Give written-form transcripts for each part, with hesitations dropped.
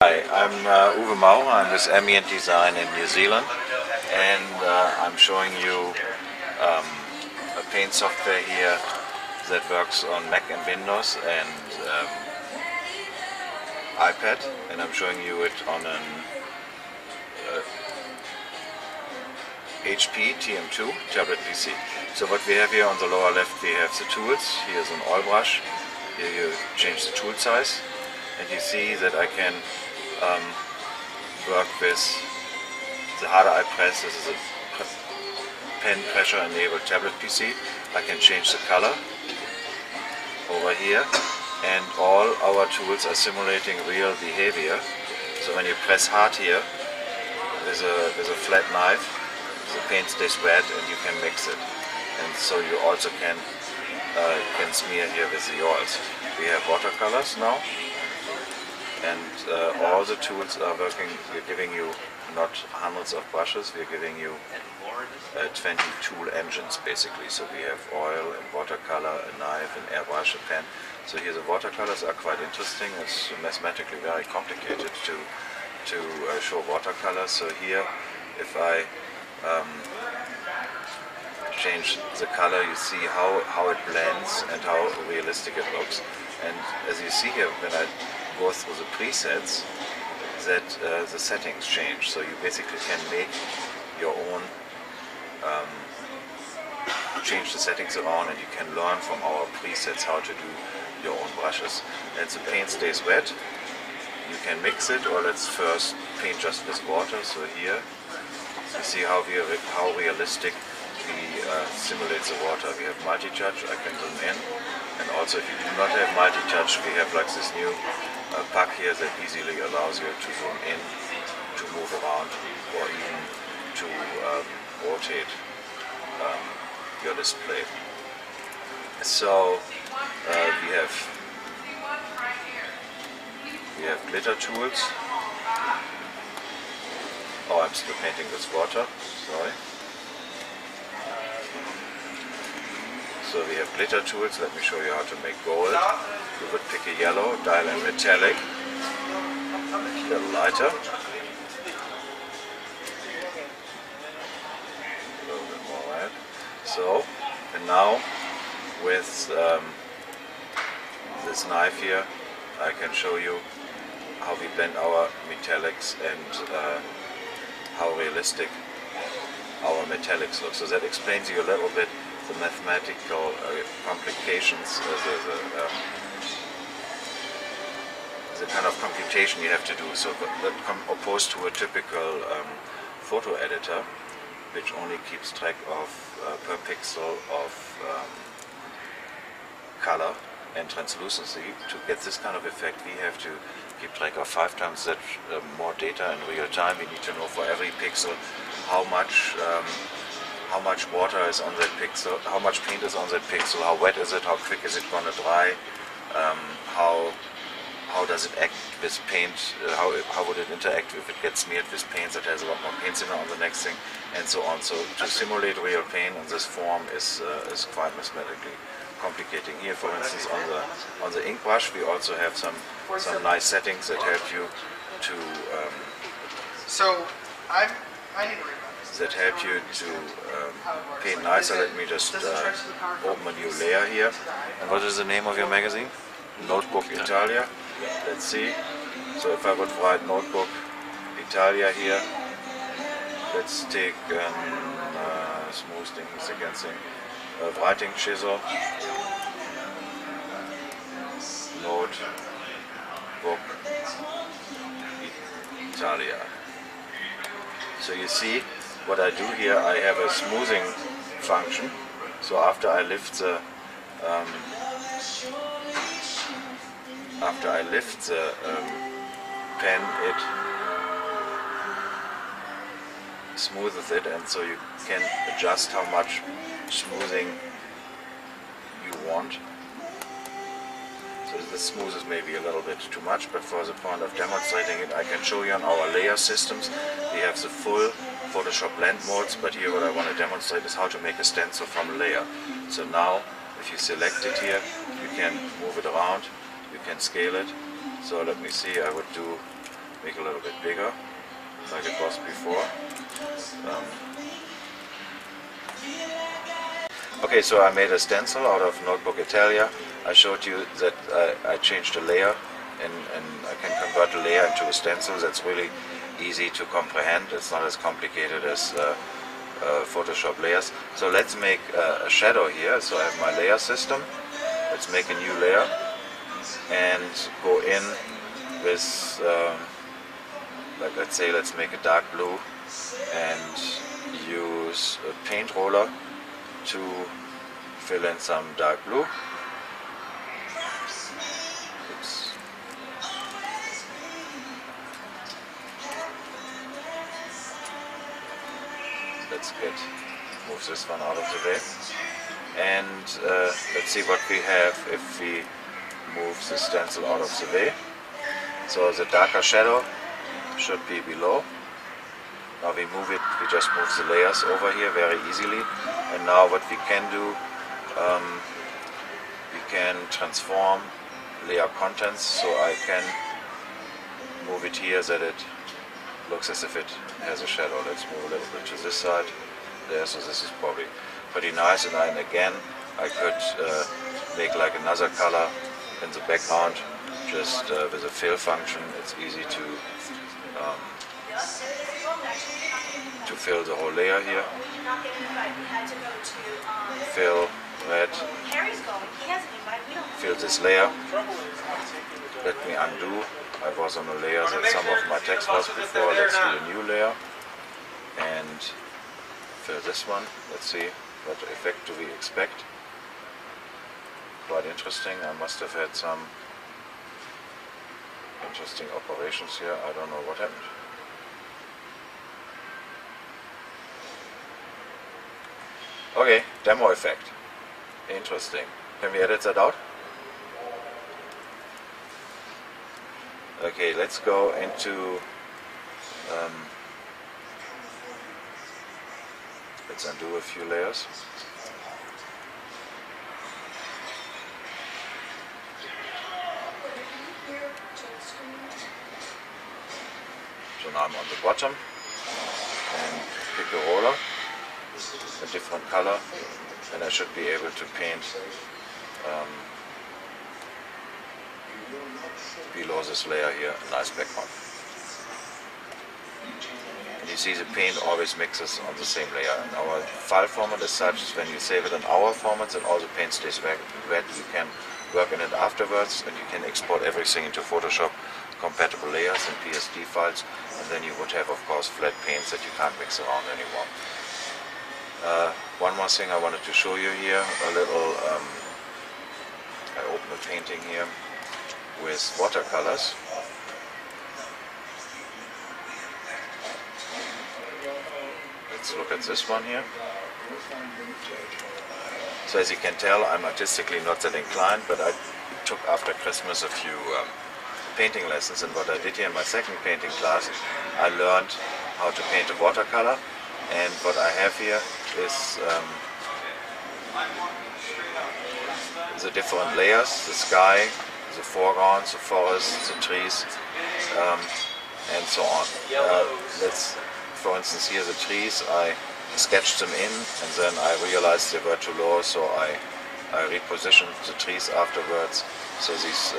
Hi, I'm Uwe Maurer. I'm with Ambient Design in New Zealand, and I'm showing you a paint software here that works on Mac and Windows and iPad, and I'm showing you it on an HP TM2 tablet PC. So what we have here on the lower left, we have the tools. Here's an oil brush. Here you change the tool size, and you see that I can work with the harder I press. This is a pen pressure enabled tablet PC. I can change the color over here, and all our tools are simulating real behavior. So when you press hard here with a flat knife, the paint stays wet and you can mix it. And so you also can smear here with the oils. We have watercolors now, and all the tools are working. We're giving you not hundreds of brushes, we're giving you 20 tool engines basically. So we have oil and watercolor, a knife, an airbrush, a pen. So here the watercolors are quite interesting. It's mathematically very complicated to show watercolors. So here, if I change the color, you see how it blends and how realistic it looks. And as you see here, when I go through the presets, that the settings change. So you basically can make your own, change the settings around, and you can learn from our presets how to do your own brushes. And the paint stays wet. You can mix it, or let's first paint just with water. So here you see how realistic we simulate the water. We have multi-touch, I can zoom in, and also if you do not have multi-touch, we have like this new pack here that easily allows you to zoom in, to move around, or even to rotate your display. So we have glitter tools. Oh, I'm still painting with water, sorry. So we have glitter tools. Let me show you how to make gold. You would pick a yellow, dial in metallic, a little lighter, a little bit more red. So, and now with this knife here, I can show you how we blend our metallics and how realistic our metallics look. So that explains you a little bit the mathematical complications, the kind of computation you have to do. So that opposed to a typical photo editor, which only keeps track of per pixel of color and translucency. To get this kind of effect, we have to keep track of 5 times that more data in real time. We need to know for every pixel how much water is on that pixel, how much paint is on that pixel, how wet is it, how quick is it going to dry, how does it act with paint, how would it interact if it gets smeared with paint that has a lot more paint thinner on the next thing, and so on. So to simulate real paint in this form is quite mathematically complicating. Here, for instance, on the ink brush, we also have some nice settings that help you to paint nicer. Let me just open a new layer here. And what is the name of your magazine? Notebook Italia. Let's see. So if I would write Notebook Italia here, let's take smooth thing against thing. Writing chisel. Notebook Italia. So you see what I do here. I have a smoothing function. So after I lift the pen, it smoothes it, and so you can adjust how much smoothing you want. So this smoothes maybe a little bit too much, but for the point of demonstrating it, I can show you on our layer systems. We have the full Photoshop blend modes, but here what I want to demonstrate is how to make a stencil from a layer. So now, if you select it here, you can move it around, you can scale it. So let me see, I would do make a little bit bigger, like it was before. Okay, so I made a stencil out of Notebook Italia. I showed you that I changed a layer, and I can convert a layer into a stencil. That's really easy to comprehend. It's not as complicated as Photoshop layers. So let's make a shadow here. So I have my layer system. Let's make a new layer and go in with, like let's say, let's make a dark blue and use a paint roller to fill in some dark blue. Oops. Let's move this one out of the way, and let's see what we have if we move the stencil out of the way. So the darker shadow should be below. Now we move it, we just move the layers over here very easily, and now what we can do, we can transform layer contents, so I can move it here that it looks as if it has a shadow. Let's move a little bit to this side there, so this is probably pretty nice, and then again I could make like another color in the background just with a fill function. It's easy to fill the whole layer here. Fill red. Fill this layer. Let me undo. I was on a layer that some of my text was before. Let's do a new layer and fill this one. Let's see what effect do we expect. Quite interesting. I must have had some interesting operations here. I don't know what happened. Okay, demo effect. Interesting. Can we edit that out? Okay, let's go into let's undo a few layers. So now I'm on the bottom and pick a roller, a different color, and I should be able to paint below this layer here a nice background. And you see the paint always mixes on the same layer. And our file format is such when you save it in our formats and all the paint stays wet, you can work in it afterwards, and you can export everything into Photoshop, compatible layers and PSD files, and then you would have of course flat paints that you can't mix around anymore. One more thing I wanted to show you here, a little, I open a painting here with watercolors. Let's look at this one here. So as you can tell, I'm artistically not that inclined, but I took after Christmas a few painting lessons, and what I did here in my second painting class, I learned how to paint a watercolor, and what I have here is the different layers, the sky, the foreground, the forest, the trees, and so on. Let's, for instance, here the trees, I sketched them in, and then I realized they were too low, so I repositioned the trees afterwards. So these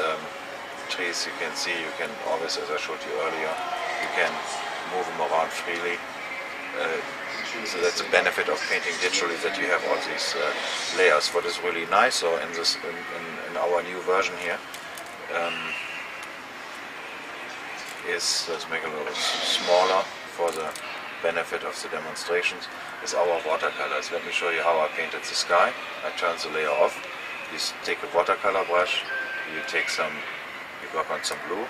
trees, you can see, you can always, as I showed you earlier, you can move them around freely. So that's the benefit of painting digitally, that you have all these layers. What is really nice, so in this, in our new version here, is, let's make it a little smaller for the benefit of the demonstrations, is our watercolors. Let me show you how I painted the sky. I turn the layer off. You take a watercolor brush, you take some, you work on some blue,